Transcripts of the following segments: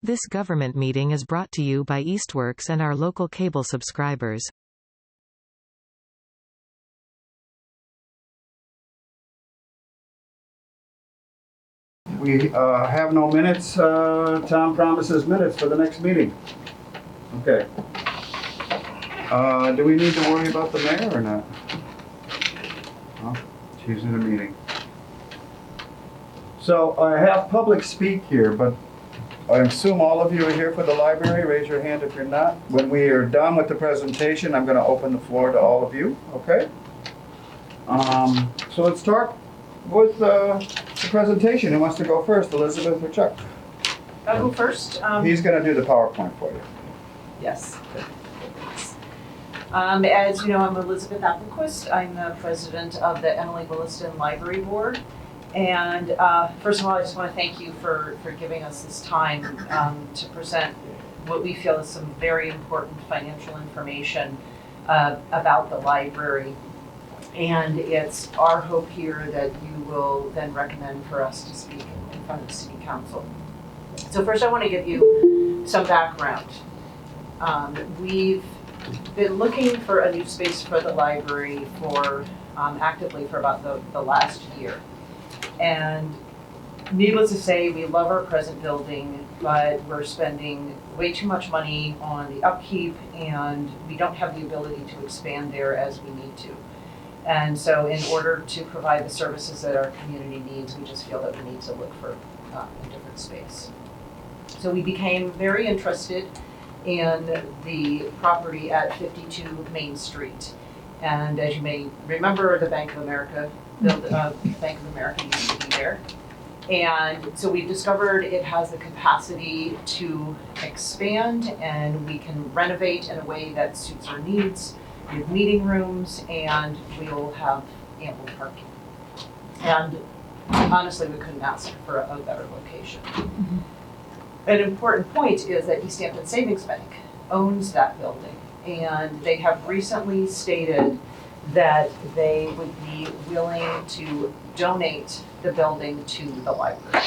This government meeting is brought to you by Eastworks and our local cable subscribers. We have no minutes. Tom promises minutes for the next meeting. Okay. Do we need to worry about the mayor or not? No, she's in a meeting. So I have public speak here, but I assume all of you are here for the library. Raise your hand if you're not. When we are done with the presentation, I'm going to open the floor to all of you, okay? So let's start with the presentation. Who wants to go first, Elizabeth or Chuck? I'll go first. He's going to do the PowerPoint for you. Yes. As you know, I'm Elizabeth Appelquist. I'm the president of the Emily Williston Library Board. And first of all, I just want to thank you for giving us this time to present what we feel is some very important financial information about the library. And it's our hope here that you will then recommend for us to speak in front of the City Council. So first I want to give you some background. We've been looking for a new space for the library for actively for about the last year. And needless to say, we love our present building, but we're spending way too much money on the upkeep and we don't have the ability to expand there as we need to. And so in order to provide the services that our community needs, we just feel that we need to look for a different space. So we became very interested in the property at 52 Main Street. And as you may remember, the Bank of America used to be there. And so we discovered it has the capacity to expand and we can renovate in a way that suits our needs with meeting rooms, and we will have ample parking. And honestly, we couldn't ask for a better location. Mm-hmm. An important point is that Easthampton Savings Bank owns that building, and they have recently stated that they would be willing to donate the building to the library.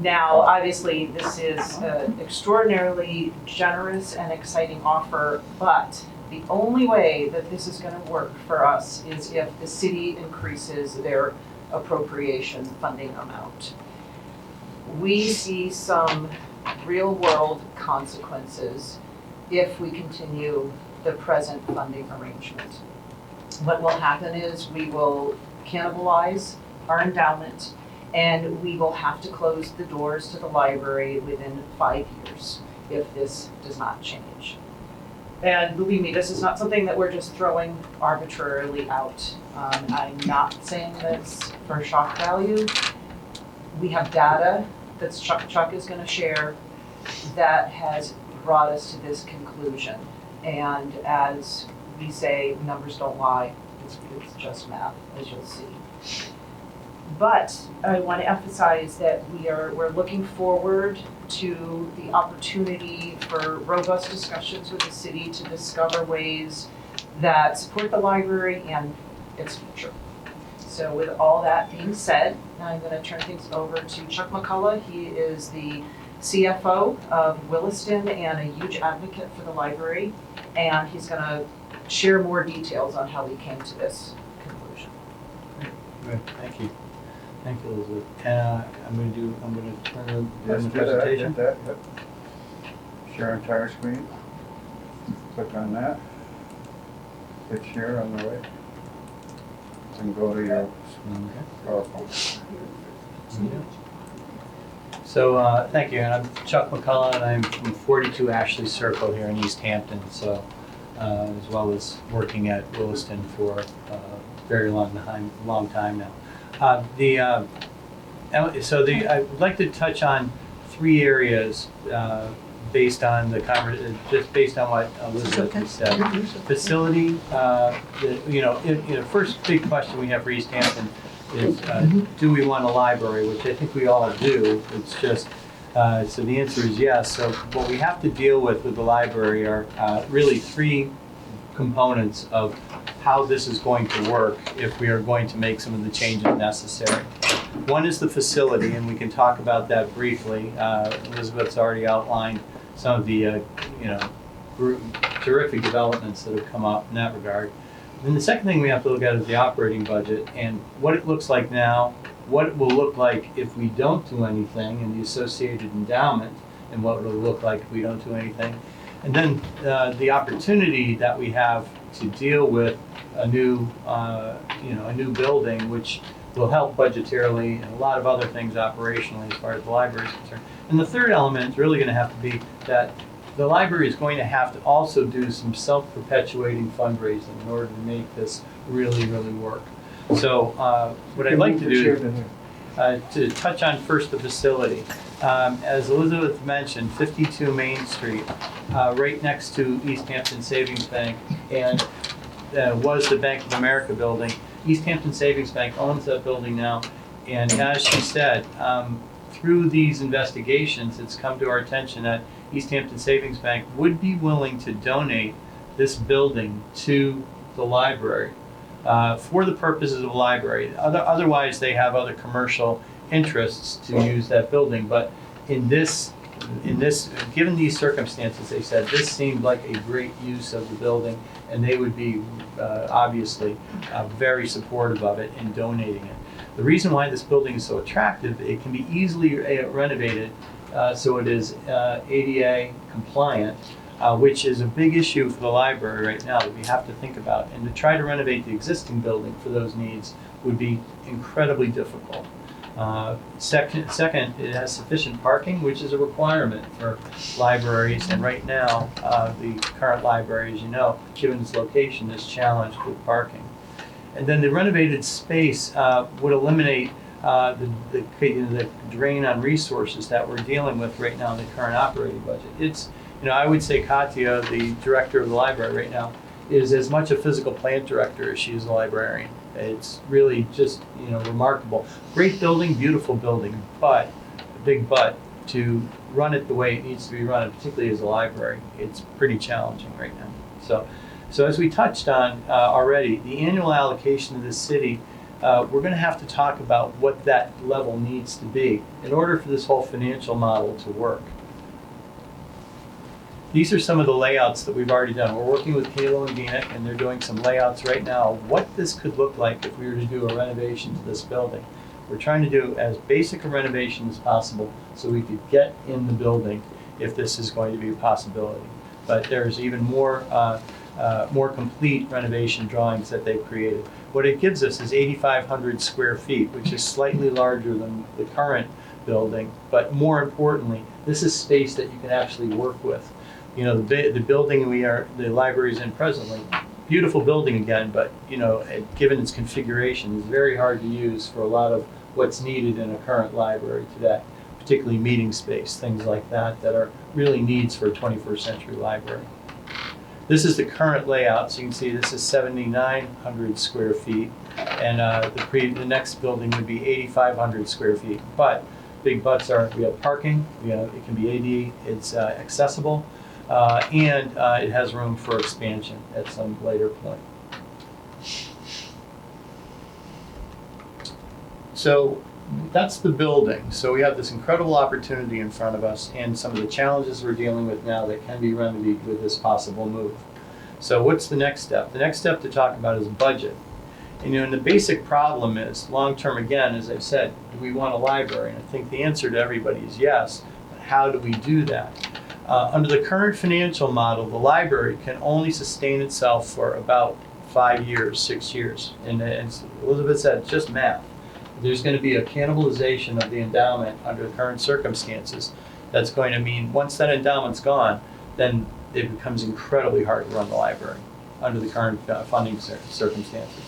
Now, obviously, this is an extraordinarily generous and exciting offer, but the only way that this is going to work for us is if the city increases their appropriation funding amount. We see some real-world consequences if we continue the present funding arrangement. What will happen is we will cannibalize our endowment and we will have to close the doors to the library within 5 years if this does not change. And believe me, this is not something that we're just throwing arbitrarily out. I'm not saying this for shock value. We have data that Chuck is going to share that has brought us to this conclusion. And as we say, numbers don't lie. It's just math, as you'll see. But I want to emphasize that we're looking forward to the opportunity for robust discussions with the city to discover ways that support the library and its future. So with all that being said, I'm going to turn things over to Chuck McCullough. He is the CFO of Williston and a huge advocate for the library, and he's going to share more details on how we came to this conclusion. Good, thank you. Thank you, Elizabeth. I'm going to turn the presentation. Yep. Share entire screen. Click on that. Hit share on the right. And go to your PowerPoint. So thank you, and I'm Chuck McCullough, and I'm from 42 Ashley Circle here in Easthampton. So as well as working at Williston for a very long time now. I would like to touch on 3 areas based on just based on what Elizabeth has said. Facility, the first big question we have for Easthampton is, do we want a library? Which I think we all do. It's just, so the answer is yes. So what we have to deal with the library are really 3 components of how this is going to work if we are going to make some of the changes necessary. One is the facility, and we can talk about that briefly. Elizabeth's already outlined some of the terrific developments that have come up in that regard. Then the second thing we have to look at is the operating budget and what it looks like now, what it will look like if we don't do anything, and the associated endowment, and what it will look like if we don't do anything. And then the opportunity that we have to deal with a new building, which will help budgetarily and a lot of other things operationally as far as the library is concerned. And the third element is really going to have to be that the library is going to have to also do some self-perpetuating fundraising in order to make this really, really work. So what I'd like to do to touch on first the facility. As Elizabeth mentioned, 52 Main Street, right next to Easthampton Savings Bank, and was the Bank of America building. Easthampton Savings Bank owns that building now, and as she said, through these investigations, it's come to our attention that Easthampton Savings Bank would be willing to donate this building to the library for the purposes of a library. Otherwise, they have other commercial interests to use that building. But in this, given these circumstances, they said this seemed like a great use of the building, and they would be obviously very supportive of it in donating it. The reason why this building is so attractive, it can be easily renovated so it is ADA compliant, which is a big issue for the library right now that we have to think about. And to try to renovate the existing building for those needs would be incredibly difficult. Second, it has sufficient parking, which is a requirement for libraries. And right now, the current library, as you know, given its location, is challenged with parking. And then the renovated space would eliminate the drain on resources that we're dealing with right now in the current operating budget. It's, I would say Katya, the director of the library right now, is as much a physical plant director as she is a librarian. It's really just, remarkable. Great building, beautiful building, but, a big but, to run it the way it needs to be run, particularly as a library, it's pretty challenging right now. So as we touched on already, the annual allocation of this city, we're going to have to talk about what that level needs to be in order for this whole financial model to work. These are some of the layouts that we've already done. We're working with Kalo and Dina, and they're doing some layouts right now of what this could look like if we were to do a renovation to this building. We're trying to do as basic a renovation as possible so we could get in the building if this is going to be a possibility. But there's even more complete renovation drawings that they've created. What it gives us is 8,500 square feet, which is slightly larger than the current building, but more importantly, this is space that you can actually work with. The building the library is in presently, beautiful building again, but given its configuration, is very hard to use for a lot of what's needed in a current library today, particularly meeting space, things like that are really needs for a 21st century library. This is the current layout, so you can see this is 7,900 square feet, and the next building would be 8,500 square feet. But big buts are we have parking, it can be AD, it's accessible, and it has room for expansion at some later point. So that's the building. So we have this incredible opportunity in front of us and some of the challenges we're dealing with now that can be remedied with this possible move. So what's the next step? The next step to talk about is budget. And the basic problem is, long-term again, as I've said, do we want a library? And I think the answer to everybody is yes, but how do we do that? Under the current financial model, the library can only sustain itself for about 5 years, 6 years. And as Elizabeth said, it's just math. There's going to be a cannibalization of the endowment under the current circumstances. That's going to mean once that endowment's gone, then it becomes incredibly hard to run the library under the current funding circumstances.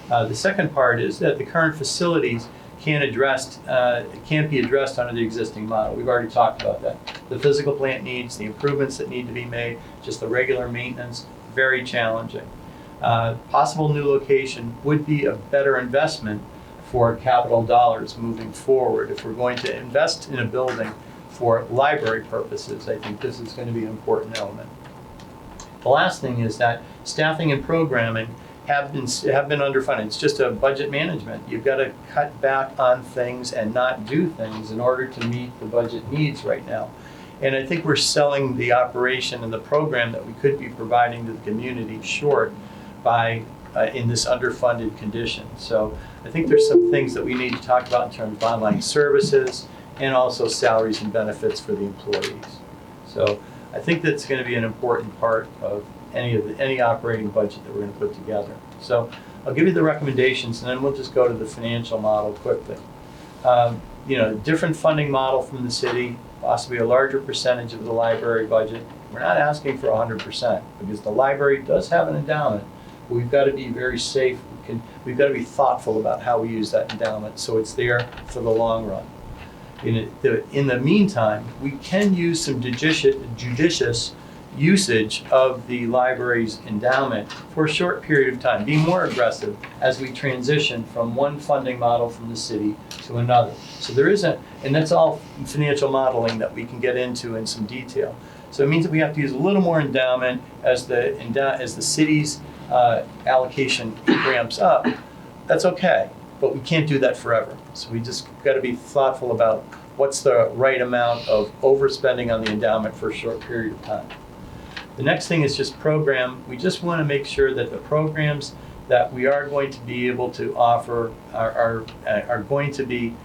The second part is that the current facilities can't be addressed under the existing model. We've already talked about that. The physical plant needs, the improvements that need to be made, just the regular maintenance, very challenging. Possible new location would be a better investment for capital dollars moving forward. If we're going to invest in a building for library purposes, I think this is going to be an important element. The last thing is that staffing and programming have been underfunded. It's just a budget management. You've got to cut back on things and not do things in order to meet the budget needs right now. And I think we're selling the operation and the program that we could be providing to the community short by in this underfunded condition. So I think there's some things that we need to talk about in terms of online services and also salaries and benefits for the employees. So I think that's going to be an important part of any operating budget that we're going to put together. So I'll give you the recommendations, and then we'll just go to the financial model quickly. Different funding model from the city, possibly a larger percentage of the library budget. We're not asking for 100% because the library does have an endowment. But we've got to be very safe. We've got to be thoughtful about how we use that endowment so it's there for the long run. In the meantime, we can use some judicious usage of the library's endowment for a short period of time, be more aggressive as we transition from one funding model from the city to another. So there isn't, and that's all financial modeling that we can get into in some detail. So it means that we have to use a little more endowment as the city's allocation ramps up. That's okay, but we can't do that forever. So we just got to be thoughtful about what's the right amount of overspending on the endowment for a short period of time. The next thing is just program. We just want to make sure that the programs that we are going to be able to offer are going to be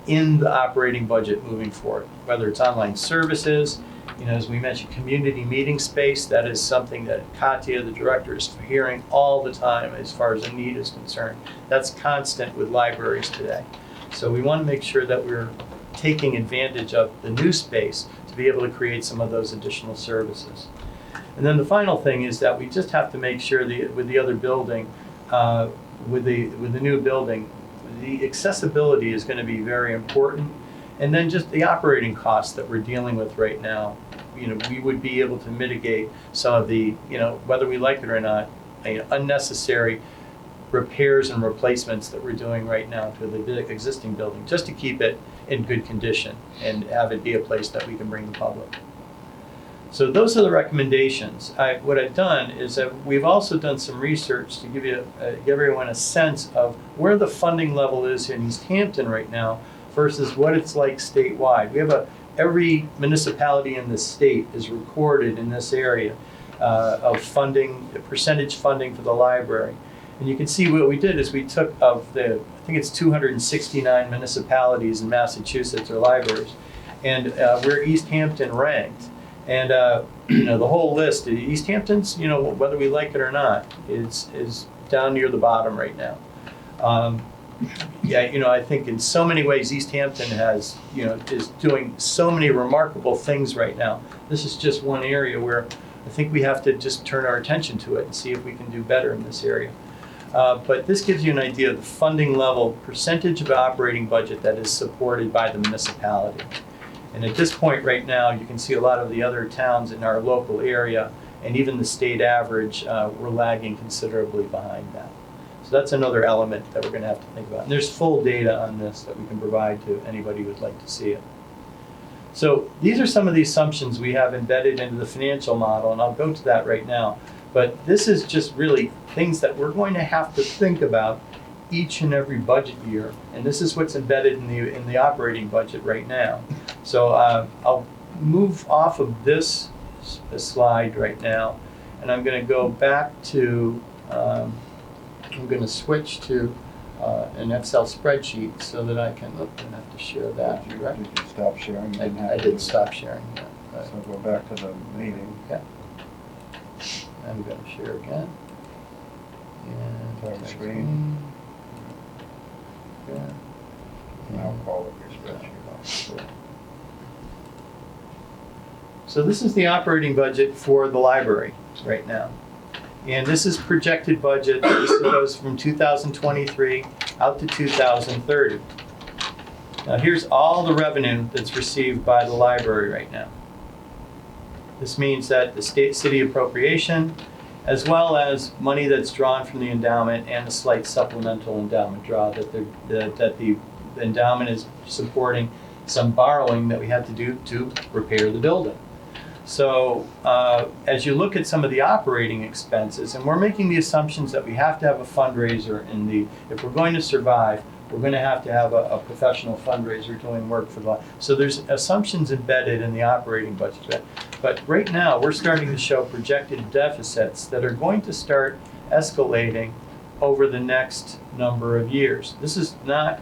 in the operating budget moving forward, whether it's online services, as we mentioned, community meeting space. That is something that Katya, the director, is hearing all the time as far as a need is concerned. That's constant with libraries today. So we want to make sure that we're taking advantage of the new space to be able to create some of those additional services. And then the final thing is that we just have to make sure with the other building, with the new building, the accessibility is going to be very important. And then just the operating costs that we're dealing with right now, we would be able to mitigate some of the, whether we like it or not, unnecessary repairs and replacements that we're doing right now to the existing building, just to keep it in good condition and have it be a place that we can bring the public. So those are the recommendations. What I've done is that we've also done some research to give everyone a sense of where the funding level is in Easthampton right now versus what it's like statewide. We have every municipality in the state is recorded in this area of funding, percentage funding for the library. And you can see what we did is we took I think it's 269 municipalities in Massachusetts or libraries, and where Easthampton ranked. And the whole list, Easthampton's, whether we like it or not, is down near the bottom right now. I think in so many ways Easthampton is doing so many remarkable things right now. This is just one area where I think we have to just turn our attention to it and see if we can do better in this area. But this gives you an idea of the funding level, percentage of operating budget that is supported by the municipality. And at this point right now, you can see a lot of the other towns in our local area and even the state average, we're lagging considerably behind that. So that's another element that we're going to have to think about. And there's full data on this that we can provide to anybody who would like to see it. So these are some of the assumptions we have embedded into the financial model, and I'll go to that right now. But this is just really things that we're going to have to think about each and every budget year, and this is what's embedded in the operating budget right now. So I'll move off of this slide right now, and I'm going to go back to, I'm going to switch to an Excel spreadsheet so that I can, I have to share that. Did you stop sharing? I did stop sharing. Yeah. Right. So go back to the meeting. Okay. I'm going to share again. Entire screen. Yeah. Now call it your spreadsheet. So this is the operating budget for the library right now. And this is projected budget. This goes from 2023 out to 2030. Now here's all the revenue that's received by the library right now. This means that the city appropriation, as well as money that's drawn from the endowment and a slight supplemental endowment draw that the endowment is supporting some borrowing that we have to do to repair the building. So as you look at some of the operating expenses, and we're making the assumptions that we have to have a fundraiser if we're going to survive, we're going to have a professional fundraiser doing work for the, so there's assumptions embedded in the operating budget. But right now, we're starting to show projected deficits that are going to start escalating over the next number of years. This is, I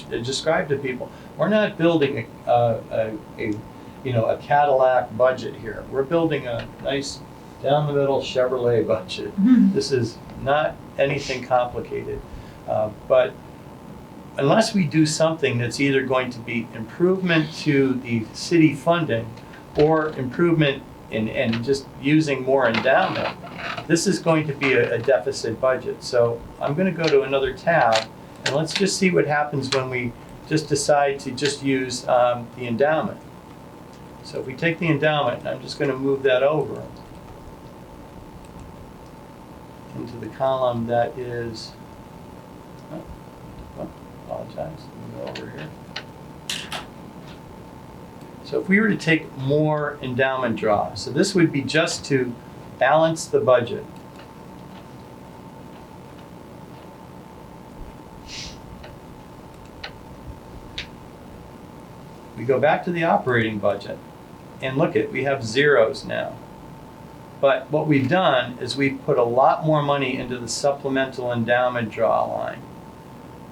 described to people, we're not building a Cadillac budget here. We're building a nice down the middle Chevrolet budget. This is not anything complicated. But unless we do something that's either going to be improvement to the city funding or improvement in just using more endowment, this is going to be a deficit budget. So I'm going to go to another tab, and let's just see what happens when we just decide to just use the endowment. So if we take the endowment, I'm just going to move that over into the column that is, apologize, let me go over here. So if we were to take more endowment draws, so this would be just to balance the budget. We go back to the operating budget and look at, we have zeros now. But what we've done is we've put a lot more money into the supplemental endowment draw line.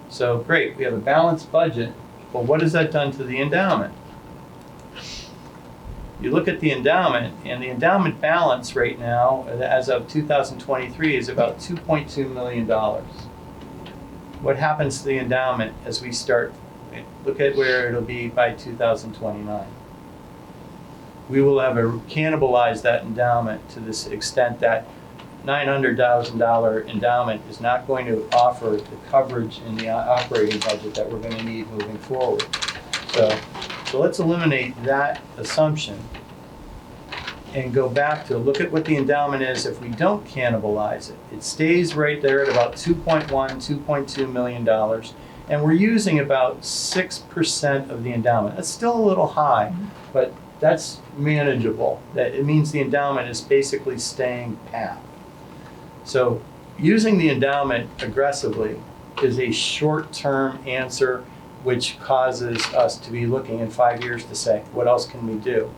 So great, we have a balanced budget, but what has that done to the endowment? You look at the endowment, and the endowment balance right now, as of 2023, is about $2.2 million. What happens to the endowment as we start? Look at where it'll be by 2029. We will have cannibalized that endowment to this extent that $900,000 endowment is not going to offer the coverage in the operating budget that we're going to need moving forward. So let's eliminate that assumption and go back to look at what the endowment is if we don't cannibalize it. It stays right there at about $2.2 million, and we're using about 6% of the endowment. That's still a little high, but that's manageable. It means the endowment is basically staying pat. So using the endowment aggressively is a short-term answer which causes us to be looking in 5 years to say, what else can we do?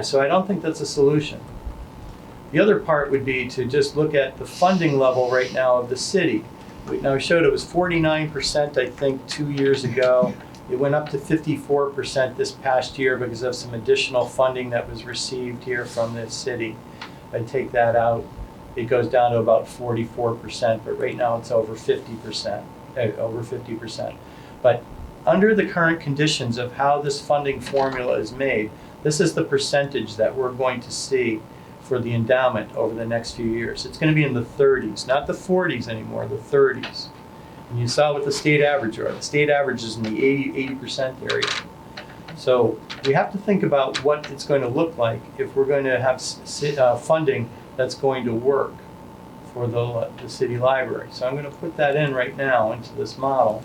So I don't think that's a solution. The other part would be to just look at the funding level right now of the city. Now we showed it was 49%, I think, 2 years ago. It went up to 54% this past year because of some additional funding that was received here from the city. If I take that out, it goes down to about 44%, but right now it's over 50%. But under the current conditions of how this funding formula is made, this is the percentage that we're going to see for the endowment over the next few years. It's going to be in the 30s, not the 40s anymore, the 30s. And you saw what the state average are. The state average is in the 80% area. So we have to think about what it's going to look like if we're going to have funding that's going to work for the city library. So I'm going to put that in right now into this model.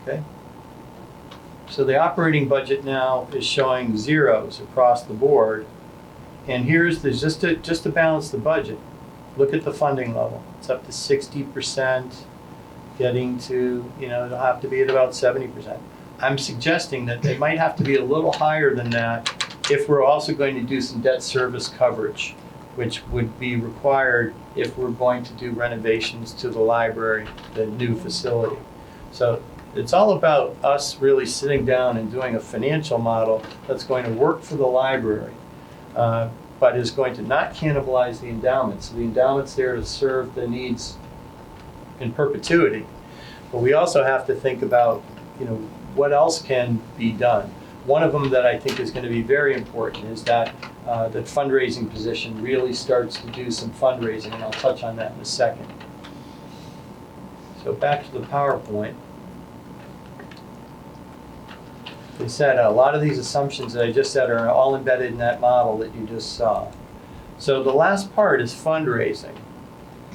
Okay. So the operating budget now is showing zeros across the board, and here's just to balance the budget. Look at the funding level. It's up to 60%, getting to, it'll have to be at about 70%. I'm suggesting that they might have to be a little higher than that if we're also going to do some debt service coverage, which would be required if we're going to do renovations to the library, the new facility. So it's all about us really sitting down and doing a financial model that's going to work for the library, but is going to not cannibalize the endowment. So the endowment's there to serve the needs in perpetuity. But we also have to think about, what else can be done. One of them that I think is going to be very important is that the fundraising position really starts to do some fundraising, and I'll touch on that in a second. So back to the PowerPoint. They said a lot of these assumptions that I just said are all embedded in that model that you just saw. So the last part is fundraising.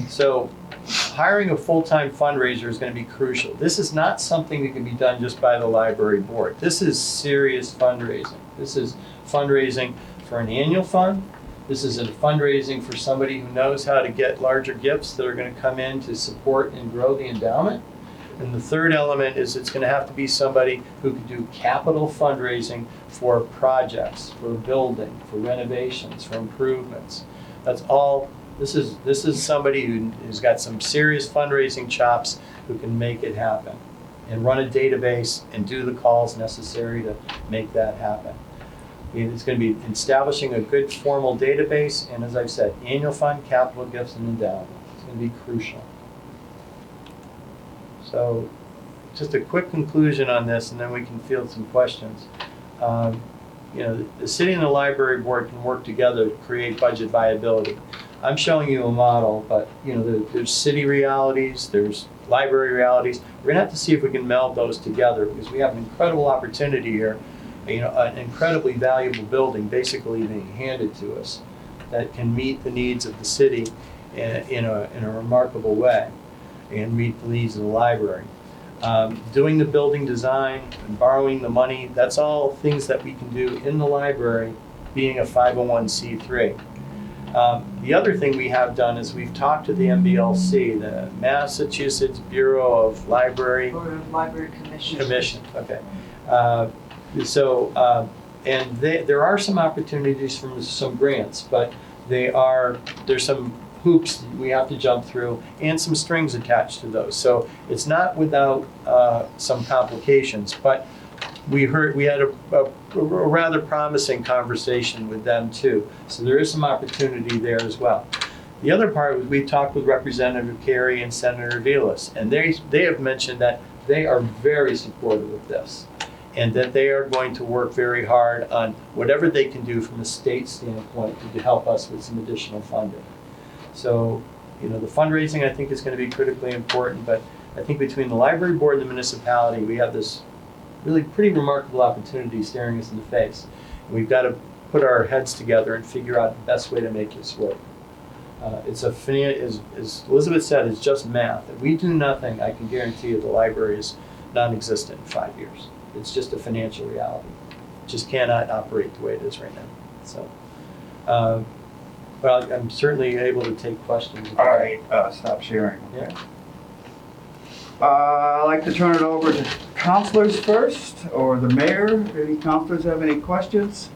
So hiring a full-time fundraiser is going to be crucial. This is not something that can be done just by the library board. This is serious fundraising. This is fundraising for an annual fund. This is a fundraising for somebody who knows how to get larger gifts that are going to come in to support and grow the endowment. And the third element is it's going to have to be somebody who can do capital fundraising for projects, for building, for renovations, for improvements. That's all. This is somebody who's got some serious fundraising chops who can make it happen and run a database and do the calls necessary to make that happen. It's going to be establishing a good formal database, and as I've said, annual fund, capital gifts, and endowment. It's going to be crucial. So just a quick conclusion on this, and then we can field some questions. The city and the library board can work together to create budget viability. I'm showing you a model, but there's city realities, there's library realities. We're going to have to see if we can meld those together, because we have an incredible opportunity here, an incredibly valuable building basically being handed to us that can meet the needs of the city in a remarkable way and meet the needs of the library. Doing the building design and borrowing the money, that's all things that we can do in the library, being a 501c3. The other thing we have done is we've talked to the MBLC, the Massachusetts Bureau of Library Commission. Okay. And there are some opportunities from some grants, but there's some hoops we have to jump through and some strings attached to those. So it's not without some complications, but we had a rather promising conversation with them too. So there is some opportunity there as well. The other part was we talked with Representative Carey and Senator Vilas, and they have mentioned that they are very supportive of this, and that they are going to work very hard on whatever they can do from a state standpoint to help us with some additional funding. So, the fundraising I think is going to be critically important, but I think between the library board and the municipality, we have this really pretty remarkable opportunity staring us in the face. And we've got to put our heads together and figure out the best way to make this work. As Elizabeth said, it's just math. If we do nothing, I can guarantee you the library is non-existent in 5 years. It's just a financial reality. It just cannot operate the way it is right now. So, well, I'm certainly able to take questions. All right, stop sharing. Yeah. I'd like to turn it over to councilors first, or the mayor. Any councilors have any questions?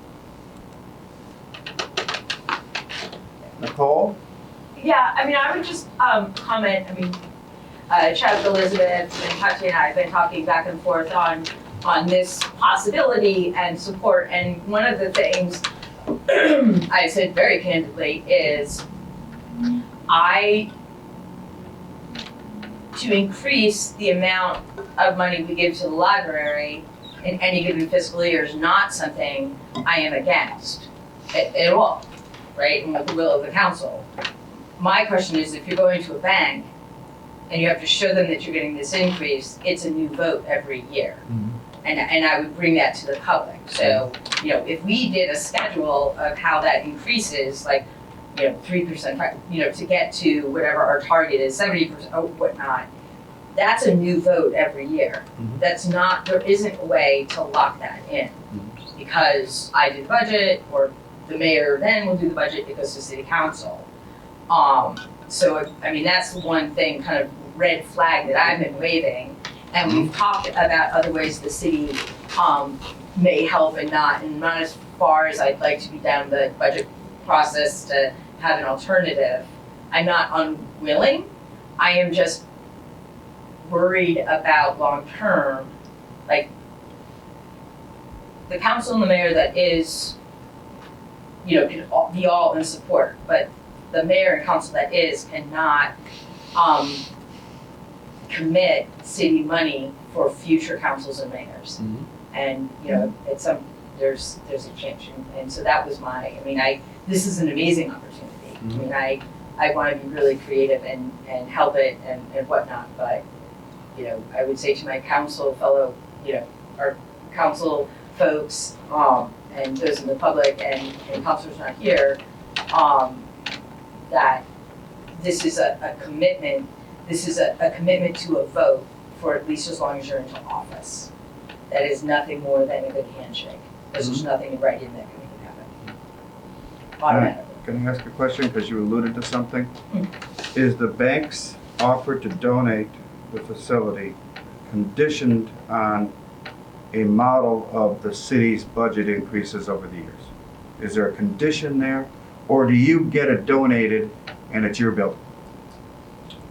Nicole? Yeah, I would just comment, Chad, Elizabeth, and Patsy and I have been talking back and forth on this possibility and support, and one of the things I said very candidly is to increase the amount of money we give to the library in any given fiscal year is not something I am against at all, right, and with the will of the council. My question is, if you're going to a bank and you have to show them that you're getting this increase, it's a new vote every year. Mm-hmm. And I would bring that to the public. So, if we did a schedule of how that increases, like, 3%, to get to whatever our target is, 70% or whatnot, that's a new vote every year. Mm-hmm. There isn't a way to lock that in, because I do the budget, or the mayor then will do the budget, it goes to city council. So, that's the one thing, kind of red flag that I've been waving. And we've talked about other ways the city may help and not as far as I'd like to be down the budget process to have an alternative. I'm not unwilling. I am just worried about long term, like the council and the mayor that is, can be all in support, but the mayor and council that is cannot commit city money for future councils and mayors. Mm-hmm. And there's a change, and so that was this is an amazing opportunity. Mm-hmm. I want to be really creative and help it and whatnot, but I would say to my council fellow, our council folks, and those in the public and councilors not here, that this is a commitment, this is a commitment to a vote for at least as long as you're into office. That is nothing more than a good handshake, because there's nothing in writing that can make it happen. Automatically. Can I ask a question, because you alluded to something? Is the bank's offer to donate the facility conditioned on a model of the city's budget increases over the years? Is there a condition there, or do you get it donated and it's your building?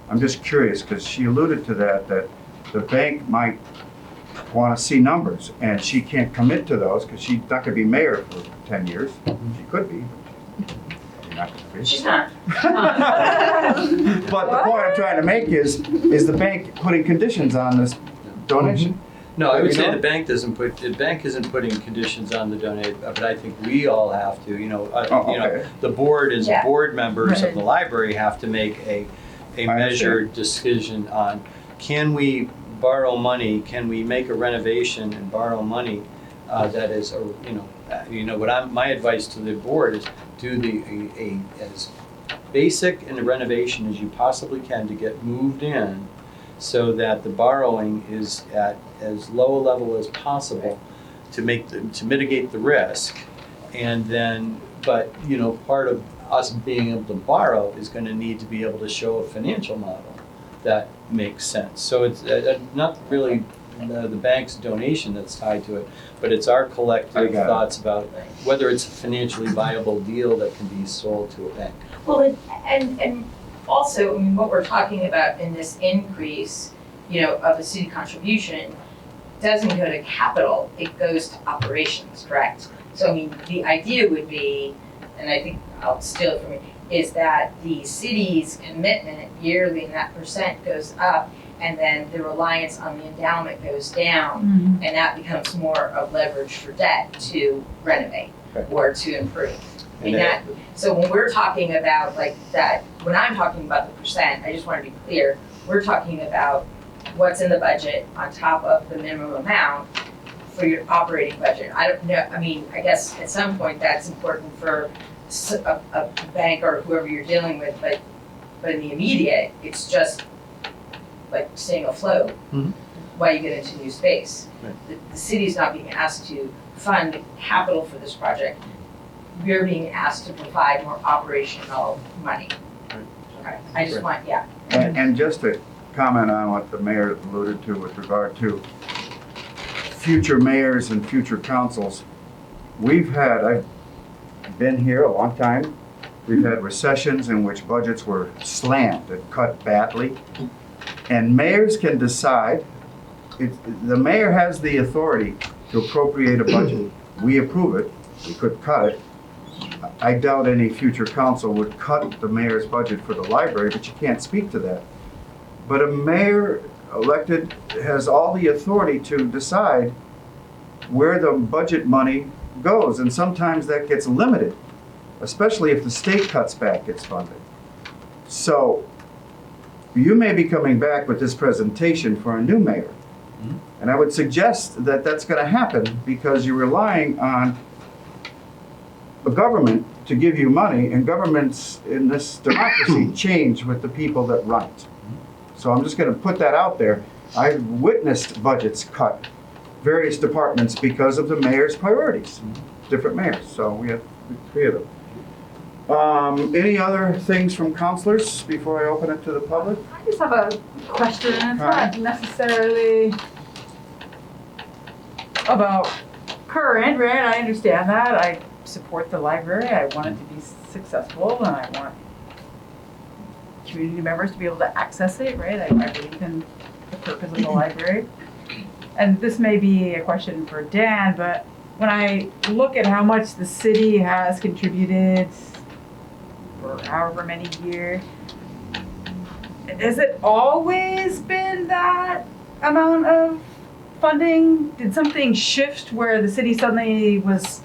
I'm just curious, because she alluded to that the bank might want to see numbers, and she can't commit to those because she's not going to be mayor for 10 years. She could be, but she's not going to be. She's not. But the point I'm trying to make is the bank putting conditions on this donation? No, I would say You know? the bank isn't putting conditions on the donate, but I think we all have to, Oh, okay. the board as Yeah. board members Right. of the library have to make a measured decision on, can we borrow money, can we make a renovation and borrow money that is, my advice to the board is do as basic in a renovation as you possibly can to get moved in, so that the borrowing is at as low a level as possible to mitigate the risk. And then, but part of us being able to borrow is going to need to be able to show a financial model that makes sense. So it's not really the bank's donation that's tied to it, but it's our collective thoughts about whether it's a financially viable deal that can be sold to a bank. Well, and also, I mean, what we're talking about in this increase, of the city contribution doesn't go to capital, it goes to operations, correct? So, I mean, the idea would be, and I think I'll steal it from you, is that the city's commitment yearly and that percent goes up, and then the reliance on the endowment goes down, and that becomes more of leverage for debt to renovate or to improve. So when we're talking about like that, when I'm talking about the percent, I just want to be clear, we're talking about what's in the budget on top of the minimum amount for your operating budget. I don't know, I mean, I guess at some point that's important for a bank or whoever you're dealing with, but in the immediate, it's just like staying afloat while you get into new space. Right. The city's not being asked to fund capital for this project. We're being asked to provide more operational money. Right. Okay, I just want, And just to comment on what the mayor alluded to with regard to future mayors and future councils, I've been here a long time. We've had recessions in which budgets were slammed and cut badly. And mayors can decide, the mayor has the authority to appropriate a budget. We approve it, we could cut it. I doubt any future council would cut the mayor's budget for the library, but you can't speak to that. But a mayor elected has all the authority to decide where the budget money goes, and sometimes that gets limited, especially if the state cuts back its funding. So you may be coming back with this presentation for a new mayor. And I would suggest that that's going to happen because you're relying on a government to give you money, and governments in this democracy change with the people that run it. So I'm just going to put that out there. I've witnessed budgets cut various departments because of the mayor's priorities, different mayors. So we have 3 of them. Any other things from councilors before I open it to the public? I just have a question, and it's Hi. not necessarily about current, right? I understand that. I support the library. I want it to be successful, and I want community members to be able to access it, right? I believe in the purpose of the library. And this may be a question for Dan, but when I look at how much the city has contributed for however many years, has it always been that amount of funding? Did something shift where the city suddenly was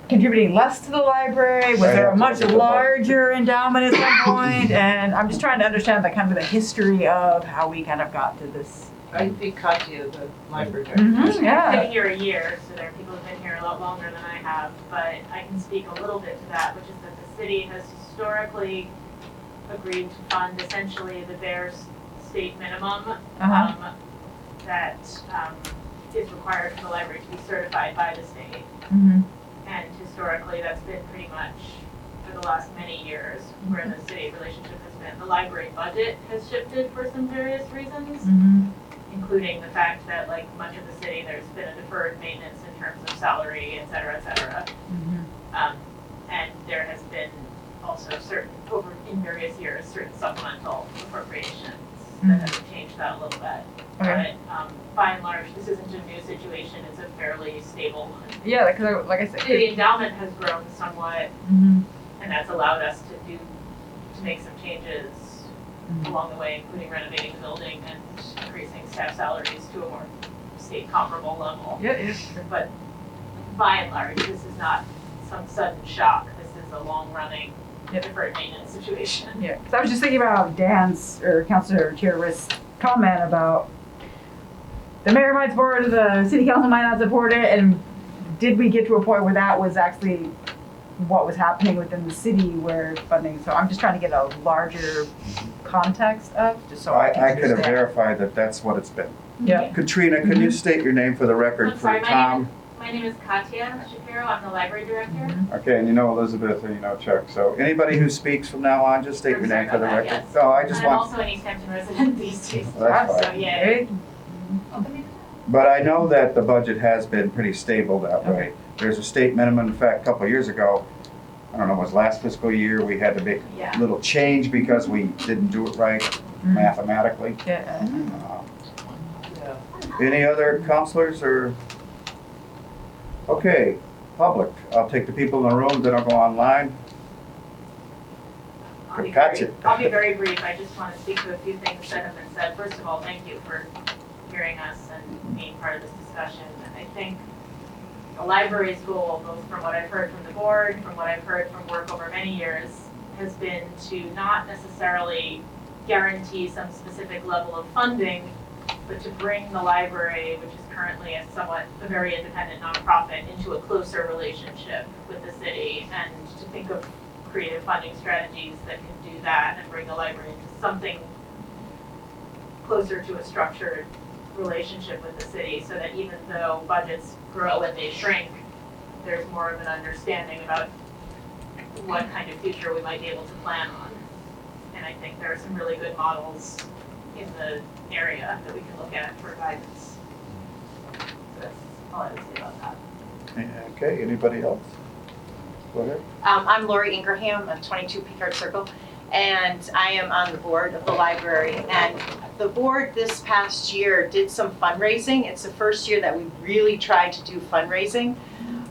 contributing less to the library? Was there a much larger endowment at some point? And I'm just trying to understand the kind of the history of how we kind of got to this I think Katya, the library director. Mhm, yeah. I've been here a year, so there are people who've been here a lot longer than I have, but I can speak a little bit to that, which is that the city has historically agreed to fund essentially the bare state minimum that is required for the library to be certified by the state. Mhm. And historically, that's been pretty much for the last many years where the city relationship has been. The library budget has shifted for some various reasons, Mhm. including the fact that like much of the city, there's been a deferred maintenance in terms of salary, et cetera, et cetera. Mhm. And there has been also in various years, certain supplemental appropriations that have changed that a little bit. Okay. But by and large, this isn't a new situation, it's a fairly stable one. Yeah, like I said. The endowment has grown somewhat, Mhm. and that's allowed us to make some changes along the way, including renovating the building and increasing staff salaries to a more state comparable level. Yeah, yeah, sure. But by and large, this is not some sudden shock. This is a long-running deferred maintenance situation. Yeah, because I was just thinking about Dan's or Councilor Chair Riss' comment about the mayor might support it, the city council might not support it, and did we get to a point where that was actually what was happening within the city where funding? So I'm just trying to get a larger context of, just so I can I could have understand. verified that that's what it's been. Yeah. Katrina, can you state your name for the record I'm for sorry, Tom? my name is Katya Shapiro. I'm the library director. Okay, and you know Elizabeth and you know Chuck, so anybody who speaks from now on, just state I'm your sorry name for the about record. that, yes. No, I just I'm want, also an Easthampton resident these days. That's So fine. yay. but I know that the budget has been pretty stable that way. Okay. There's a state minimum, in fact, a couple of years ago, I don't know, it was last fiscal year, we had to make Yeah. a little change because we didn't do it right mathematically. Yeah. Any other counselors or? Okay, public. I'll take the people in the room, then I'll go online. Gotcha. I'll be very brief. I just want to speak to a few things that have been said. First of all, thank you for hearing us and being part of this discussion. And I think the library's goal, both from what I've heard from the board, from what I've heard from work over many years, has been to not necessarily guarantee some specific level of funding, but to bring the library, which is currently a very independent nonprofit, into a closer relationship with the city, and to think of creative funding strategies that can do that and bring the library into something closer to a structured relationship with the city, so that even though budgets grow and they shrink, there's more of an understanding about what kind of future we might be able to plan on. And I think there are some really good models in the area that we can look at for guidance. So that's all I would say about that. Okay, anybody else? Go ahead. I'm Lori Ingraham, I'm 22 Picard Circle, and I am on the board of the library. And the board this past year did some fundraising. It's the first year that we really tried to do fundraising.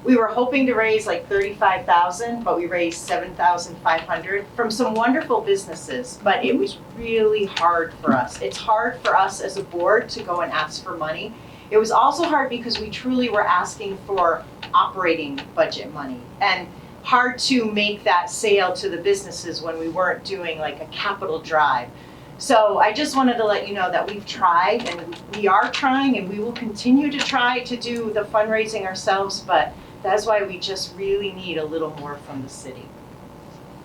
We were hoping to raise like $35,000, but we raised $7,500 from some wonderful businesses, but it was really hard for us. It's hard for us as a board to go and ask for money. It was also hard because we truly were asking for operating budget money, and hard to make that sale to the businesses when we weren't doing like a capital drive. So I just wanted to let you know that we've tried, and we are trying, and we will continue to try to do the fundraising ourselves, but that's why we just really need a little more from the city.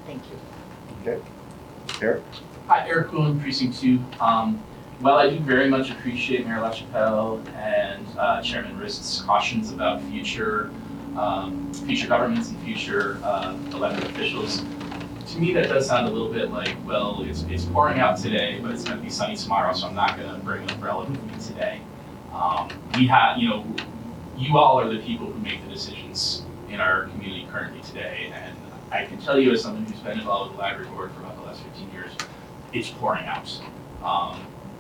Thank you. Okay. Eric? Hi, Eric Boone, Precinct 2. While I do very much appreciate Mayor LaChapelle and Chairman Rist's cautions about future governments and future elected officials, to me that does sound a little bit like, well, it's pouring out today, but it's going to be sunny tomorrow, so I'm not going to bring an umbrella with me today. We have, you all are the people who make the decisions in our community currently today, and I can tell you as someone who's been involved with the library board for about the last 15 years, it's pouring out.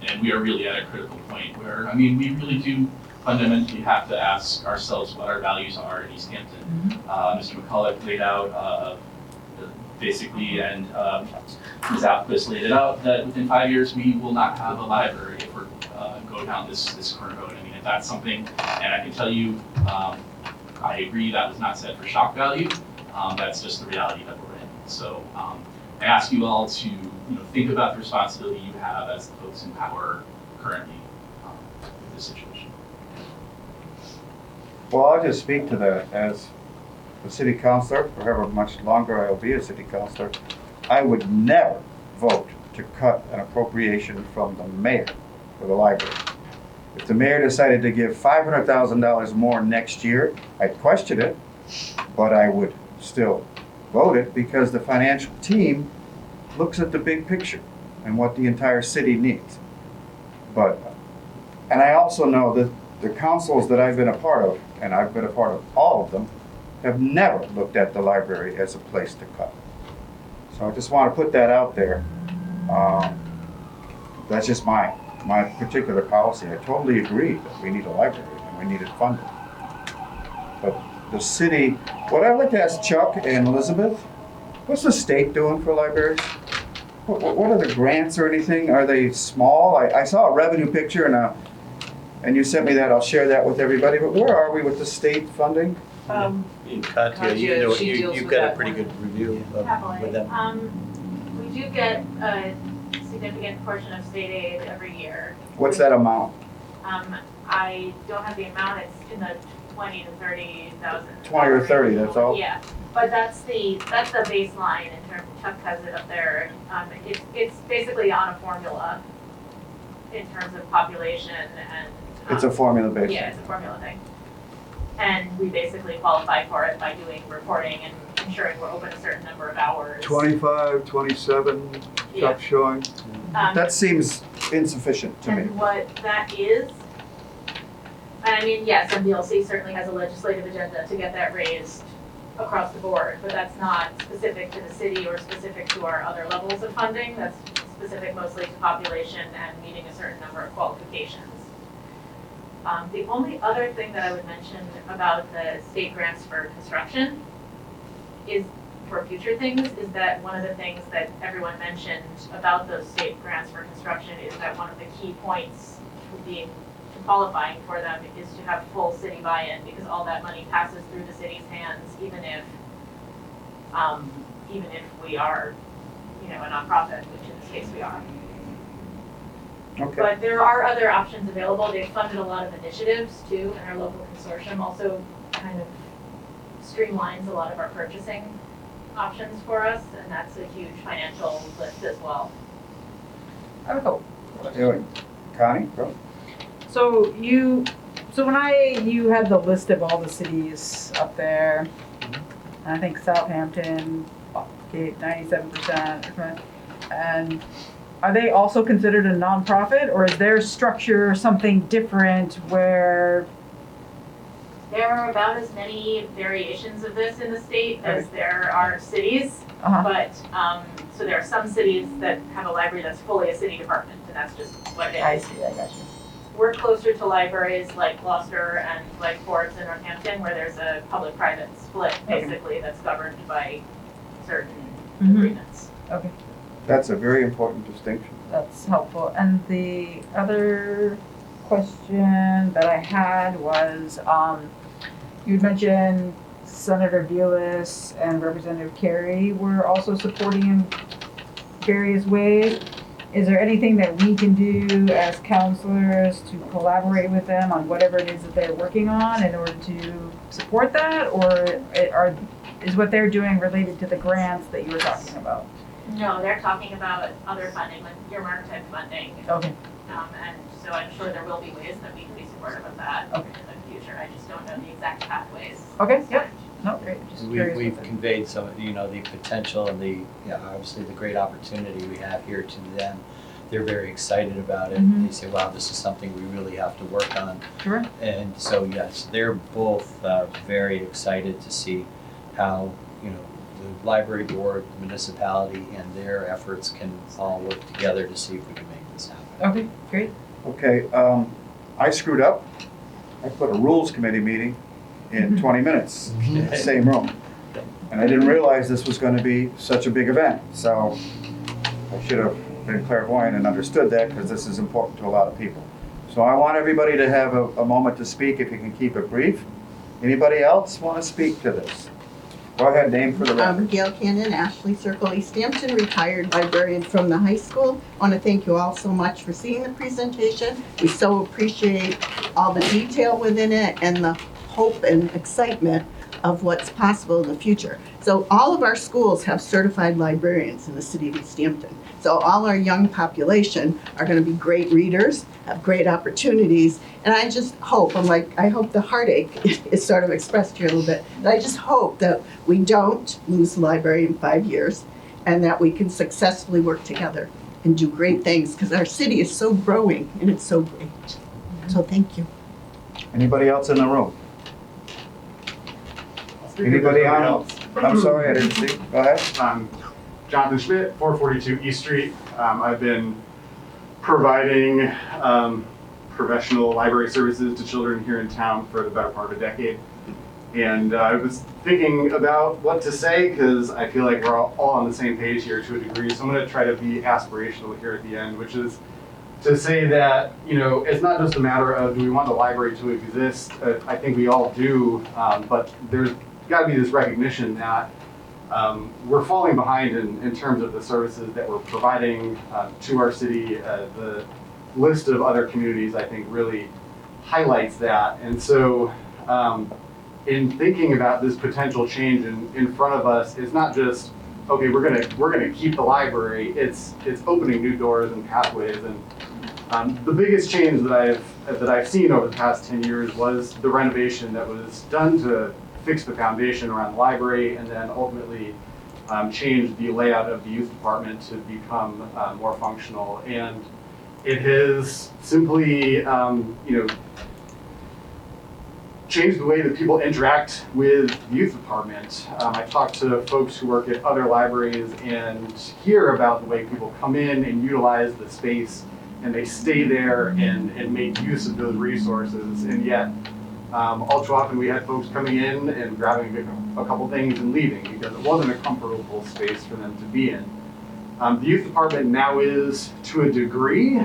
And we are really at a critical point where, we really do fundamentally have to ask ourselves what our values are in Easthampton. Mr. McCulloch laid out basically, and Ms. Alquist laid it out, that within 5 years we will not have a library if we're go down this current road. If that's something, and I can tell you, I agree that was not said for shock value. That's just the reality that we're in. So I ask you all to think about the responsibility you have as the folks in power currently. this situation. Well, I'll just speak to that as a city councilor, for however much longer I'll be a city councilor. I would never vote to cut an appropriation from the mayor for the library. If the mayor decided to give $500,000 more next year, I'd question it, but I would still vote it because the financial team looks at the big picture and what the entire city needs. And I also know that the councils that I've been a part of, and I've been a part of all of them, have never looked at the library as a place to cut. So I just want to put that out there. That's just my particular policy. I totally agree that we need a library and we need it funded. But the city, what I'd like to ask Chuck and Elizabeth, what's the state doing for libraries? What are the grants or anything? Are they small? I saw a revenue picture and you sent me that. I'll share that with everybody. But where are we with the state funding? Katya, you know, she deals you've with got a that pretty one. good review Happily. with them. We do get a significant portion of state aid every year. What's that amount? I don't have the amount, it's in the 20 to 30,000. 20 or 30, that's all? Yeah, but that's the baseline in terms, Chuck has it up there. It's basically on a formula in terms of population and. It's a formula based. Yeah, it's a formula thing. And we basically qualify for it by doing reporting and ensuring we're open a certain number of hours. 25, 27, Yeah. Chuck showing. That seems insufficient to me. And what that is, I mean, yes, MDLC certainly has a legislative agenda to get that raised across the board, but that's not specific to the city or specific to our other levels of funding. That's specific mostly to population and meeting a certain number of qualifications. The only other thing that I would mention about the state grants for construction is, for future things, is that one of the things that everyone mentioned about those state grants for construction is that one of the key points to qualifying for them is to have full city buy-in, because all that money passes through the city's hands, even if we are, a nonprofit, which in this case we are. Okay. But there are other options available. They've funded a lot of initiatives too, and our local consortium also kind of streamlines a lot of our purchasing options for us, and that's a huge financial lift as well. I would hope. Connie, go. So you had the list of all the cities up there, and I think Southampton gave 97%, and are they also considered a nonprofit, or is their structure something different where? There are about as many variations of this in the state as there are cities, but so there are some cities that have a library that's fully a city department, and that's just what it is. I see, I got you. We're closer to libraries like Gloucester and like Forbes and Northampton, where there's a public-private split, basically, that's governed by certain agreements. Okay. That's a very important distinction. That's helpful. And the other question that I had was, you'd mentioned Senator Delis and Representative Carey were also supporting in various ways. Is there anything that we can do as counselors to collaborate with them on whatever it is that they're working on in order to support that? Or is what they're doing related to the grants that you were talking about? No, they're talking about other funding, like earmark type funding. Okay. And so I'm sure there will be ways that we can be supportive of that in the future. I just don't know the exact pathways. Okay, yep. No, great. Just curious. We've conveyed some, the potential and obviously the great opportunity we have here to them. They're very excited about it. They say, wow, this is something we really have to work on. Sure. And so, yes, they're both very excited to see how, the library board, the municipality, and their efforts can all work together to see if we can make this happen. Okay, great. Okay, I screwed up. I put a rules committee meeting in 20 minutes in the same room. And I didn't realize this was going to be such a big event. So I should have been clairvoyant and understood that, because this is important to a lot of people. So I want everybody to have a moment to speak, if you can keep it brief. Anybody else want to speak to this? Go ahead, name for the record. Gail Cannon, Ashley Circle, Easthampton, retired librarian from the high school. I want to thank you all so much for seeing the presentation. We so appreciate all the detail within it and the hope and excitement of what's possible in the future. So all of our schools have certified librarians in the city of Easthampton. So all our young population are going to be great readers, have great opportunities, and I just hope, I hope the heartache is sort of expressed here a little bit, but I just hope that we don't lose the library in 5 years and that we can successfully work together and do great things because our city is so growing and it's so great. So thank you. Anybody else in the room? Anybody on? I'm sorry, I didn't see. Go ahead. Jonathan Schmidt, 442 East Street. I've been providing professional library services to children here in town for the better part of a decade. And I was thinking about what to say because I feel like we're all on the same page here to a degree. So I'm going to try to be aspirational here at the end, which is to say that, you know, it's not just a matter of do we want the library to exist. I think we all do, but there's got to be this recognition that we're falling behind in terms of the services that we're providing to our city. The list of other communities, I think, really highlights that. And so in thinking about this potential change in front of us, it's not just, okay, we're gonna keep the library. It's opening new doors and pathways. And the biggest change that I've seen over the past 10 years was the renovation that was done to fix the foundation around the library and then ultimately change the layout of the youth department to become more functional. And it has simply, changed the way that people interact with the youth department. I talked to folks who work at other libraries and hear about the way people come in and utilize the space and they stay there and make use of those resources. And yet, all too often we had folks coming in and grabbing a couple things and leaving because it wasn't a comfortable space for them to be in. The youth department now is to a degree,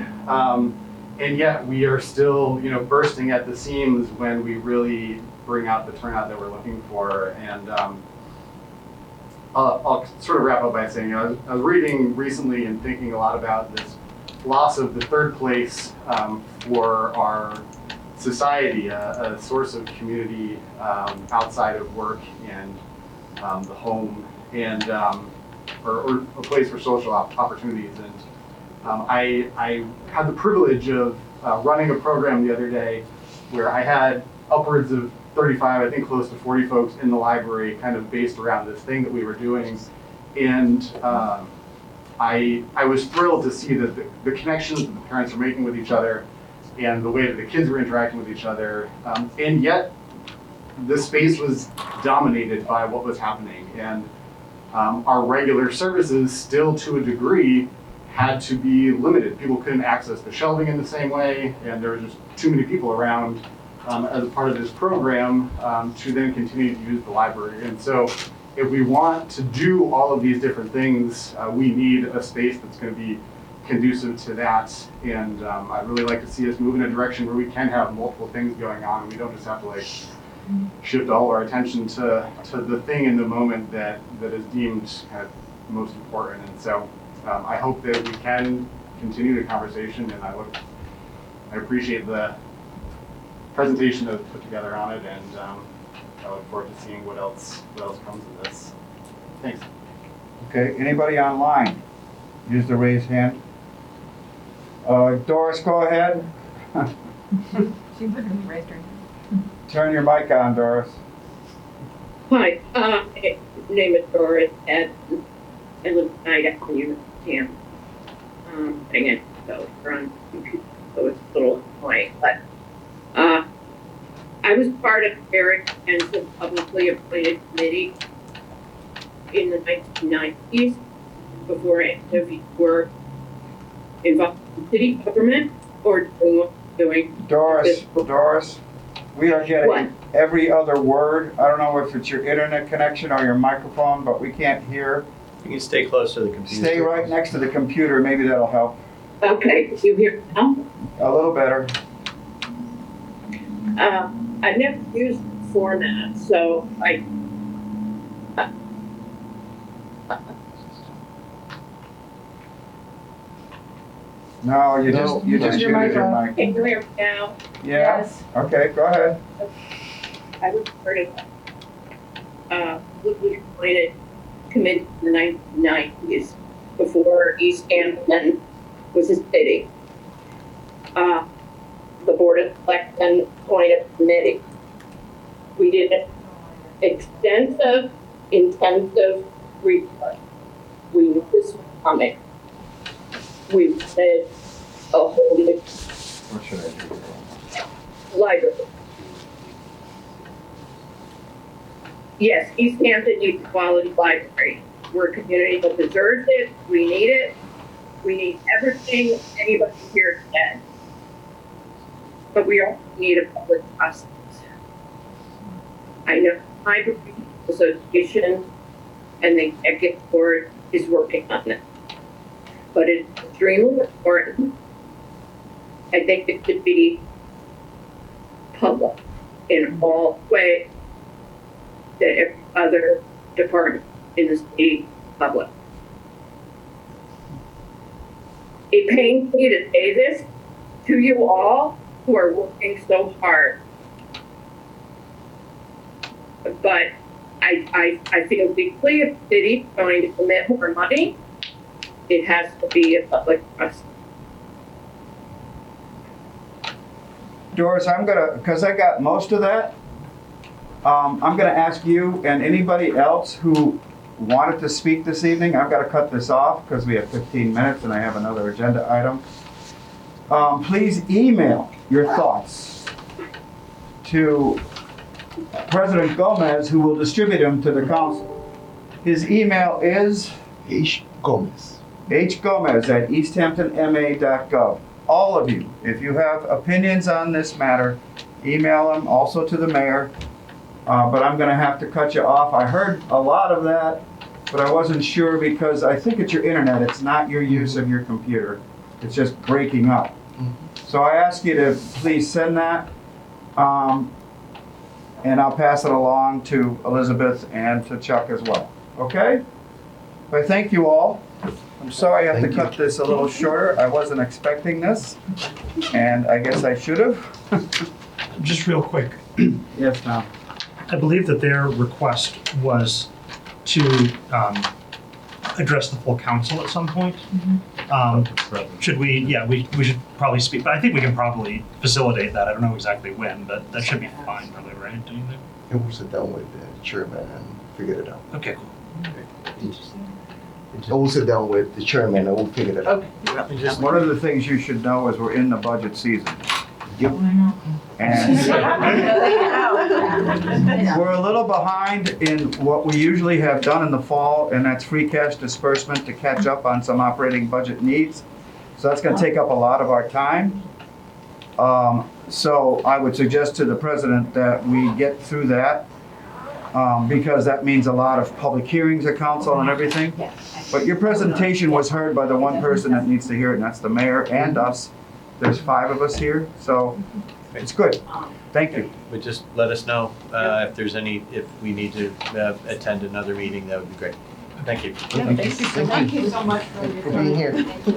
and yet we are still, bursting at the seams when we really bring out the turnout that we're looking for. And I'll sort of wrap up by saying, I was reading recently and thinking a lot about this loss of the third place for our society, a source of community outside of work and the home, and or a place for social opportunities. And I had the privilege of running a program the other day where I had upwards of 35, I think close to 40 folks in the library kind of based around this thing that we were doing. And I was thrilled to see that the connections that the parents were making with each other and the way that the kids were interacting with each other, and yet the space was dominated by what was happening. And our regular services still to a degree had to be limited. People couldn't access the shelving in the same way, and there were just too many people around as a part of this program to then continue to use the library. And so if we want to do all of these different things, we need a space that's going to be conducive to that. And I'd really like to see us move in a direction where we can have multiple things going on, and we don't just have to shift all our attention to the thing in the moment that is deemed kind of most important. And so I hope that we can continue the conversation, and I appreciate the presentation that was put together on it, and I look forward to seeing what else comes of this. Thanks. Okay, anybody online? Use the raise hand. Doris, go ahead. She literally raised her hand. Turn your mic on, Doris. Hi, name is Doris, and I live in Easthampton. Dang it, so we're on computer, so it's a little annoying, but I was part of Eric Jensen's publicly appointed committee in the 1990s before any of you were involved in city government or doing what you're doing. Doris, we are getting What? every other word. I don't know if it's your internet connection or your microphone, but we can't hear. You can stay close to the computer. Stay right next to the computer, maybe that'll help. Okay, you hear now? A little better. I've never used the format, so No, you just muted your mic. Can you hear me now? Yeah, okay, go ahead. I was part of, Woodward appointed committee in the 1990s before Easthampton was a city. The Board of Selectmen appointed a committee. We did an extensive, intensive report. We knew this was coming. We did a whole new What should I do? library. Yes, Easthampton needs a quality library. We're a community that deserves it. We need it. We need everything anybody here can. But we also need a public process. I know Library Association and the Executive Board is working on it. But it's extremely important. I think it should be public in all ways that every other department in the city public. It pains me to say this to you all who are working so hard. But I feel deeply if the city is going to commit more money, it has to be a public process. Doris, I'm gonna, because I got most of that, I'm gonna ask you and anybody else who wanted to speak this evening, I've gotta cut this off because we have 15 minutes and I have another agenda item. Please email your thoughts to President Gomez, who will distribute them to the council. His email is hgomez@easthamptonma.gov. All of you, if you have opinions on this matter, email them also to the mayor. But I'm gonna have to cut you off. I heard a lot of that, but I wasn't sure because I think it's your internet. It's not your use of your computer. It's just breaking up. So I ask you to please send that. And I'll pass it along to Elizabeth and to Chuck as well. Okay? I thank you all. I'm sorry I have to cut this a little shorter. I wasn't expecting this, and I guess I should have. Just real quick, Yes, Tom. I believe that their request was to address the full council at some point. Should we, we should probably speak, but I think we can probably facilitate that. I don't know exactly when, but that should be fine, probably, right? Do you think? And we'll sit down with the chairman and figure it out. Okay, cool. And we'll sit down with the chairman and we'll figure it out. One of the things you should know is we're in the budget season. Yep. And we're a little behind in what we usually have done in the fall, and that's free cash disbursement to catch up on some operating budget needs. So that's gonna take up a lot of our time. So I would suggest to the president that we get through that, because that means a lot of public hearings at council and everything. But your presentation was heard by the one person that needs to hear it, and that's the mayor and us. There's 5 of us here, so it's good. Thank you. But just let us know if there's any, if we need to attend another meeting, that would be great. Thank you. Thank you so much for being here. Thank you.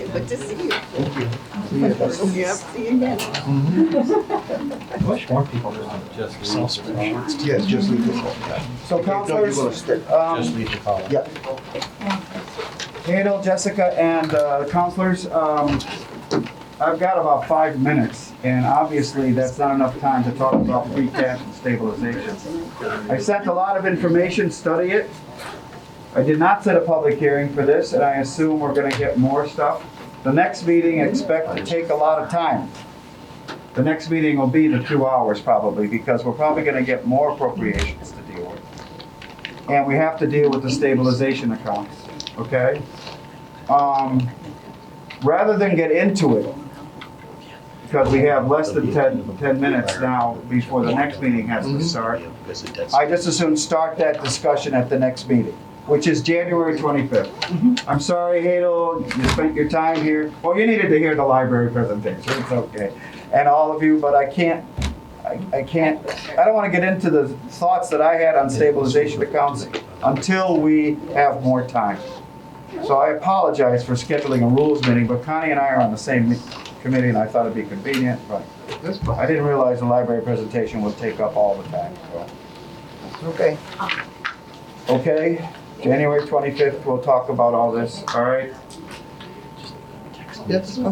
Good to see you. Thank you. See you. Yep, see you again. I wish more people would just leave. Yes, just leave this one. So councilors, Just leave the call. Yeah. Hadel, Jessica, and councilors, I've got about 5 minutes, and obviously that's not enough time to talk about free cash and stabilization. I sent a lot of information, study it. I did not set a public hearing for this, and I assume we're gonna get more stuff. The next meeting, expect to take a lot of time. The next meeting will be the 2 hours probably, because we're probably gonna get more appropriations to deal with. And we have to deal with the stabilization accounts, okay? Rather than get into it, because we have less than 10 minutes now before the next meeting has to start, I just assume start that discussion at the next meeting, which is January 25th. I'm sorry, Hadel, you spent your time here. Well, you needed to hear the library presentation, it's okay. And all of you, but I I can't, I don't want to get into the thoughts that I had on stabilization accounts until we have more time. So I apologize for scheduling a rules meeting, but Connie and I are on the same committee and I thought it'd be convenient, but I didn't realize the library presentation would take up all the time, so. Okay. Okay, January 25th, we'll talk about all this, all right? Yes. May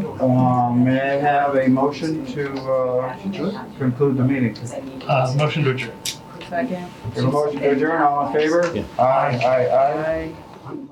I have a motion to conclude the meeting? Motion to adjourn. Second. We have a motion to adjourn, all in favor? Aye, aye, aye.